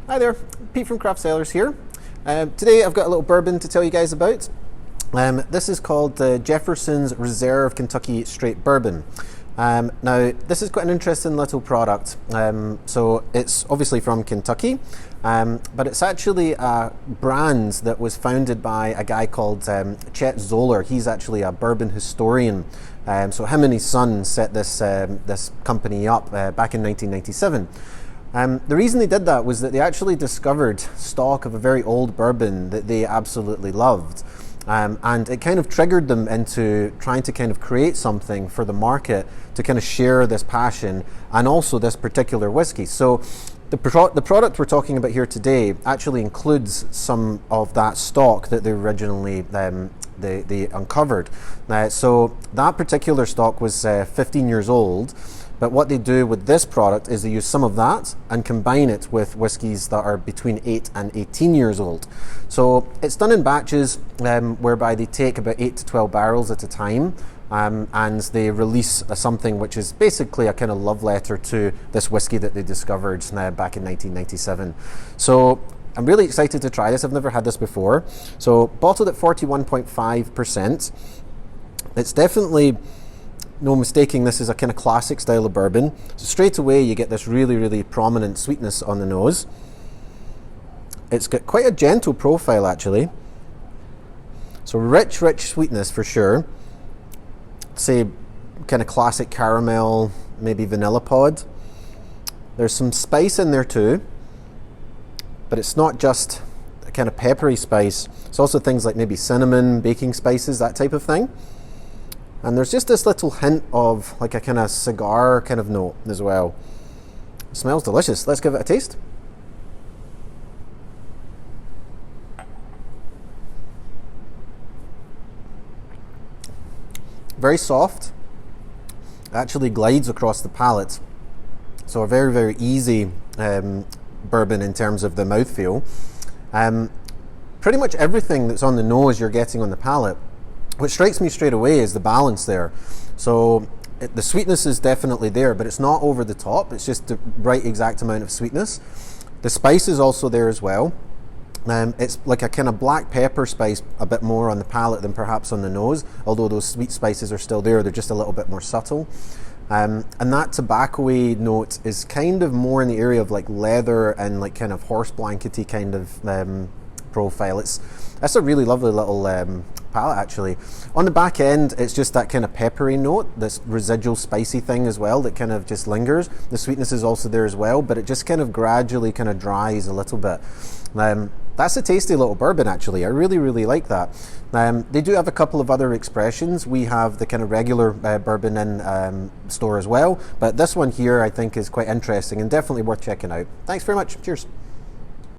Hi there, Pete from Craft Cellars here. Today I've got a little bourbon to tell you guys about. This is called Jefferson's Reserve Kentucky Straight Bourbon. Now, this is quite an interesting little product. So it's obviously from Kentucky, but it's actually a brand that was founded by a guy called Chet Zoeller. He's actually a bourbon historian. So him and his son set this company up back in 1997. The reason they did that was that they actually discovered stock of a very old bourbon that they absolutely loved. And it kind of triggered them into trying to kind of create something for the market to kind of share this passion and also this particular whiskey. So the product we're talking about here today actually includes some of that stock that they originally they uncovered. So that particular stock was 15 years old. But what they do with this product is they use some of that and combine it with whiskies that are between 8 and 18 years old. So it's done in batches whereby they take about 8 to 12 barrels at a time, and they release something which is basically a kind of love letter to this whiskey that they discovered back in 1997. So I'm really excited to try this. I've never had this before. So bottled at 41.5%. It's definitely no mistaking this is a kind of classic style of bourbon. So straight away you get this really, really prominent sweetness on the nose. It's got quite a gentle profile actually. So rich sweetness for sure. Say kind of classic caramel, maybe vanilla pod. There's some spice in there too, but it's not just a kind of peppery spice. It's also things like maybe cinnamon, baking spices, that type of thing. And there's just this little hint of like a kind of cigar kind of note as well. It smells delicious. Let's give it a taste. Very soft. Actually glides across the palate. So a very, very easy bourbon in terms of the mouthfeel. Pretty much everything that's on the nose you're getting on the palate. What strikes me straight away is the balance there. So the sweetness is definitely there, but it's not over the top. It's just the right exact amount of sweetness. The spice is also there as well. It's like a kind of black pepper spice, a bit more on the palate than perhaps on the nose, although those sweet spices are still there. They're just a little bit more subtle. And that tobacco-y note is kind of more in the area of like leather and like kind of horse blankety kind of profile. That's a really lovely little palate actually. On the back end, it's just that kind of peppery note, this residual spicy thing as well that kind of just lingers. The sweetness is also there as well, but it just kind of gradually kind of dries a little bit. That's a tasty little bourbon actually. I really, really like that. They do have a couple of other expressions. We have the kind of regular bourbon in store as well, but this one here I think is quite interesting and definitely worth checking out. Thanks very much. Cheers.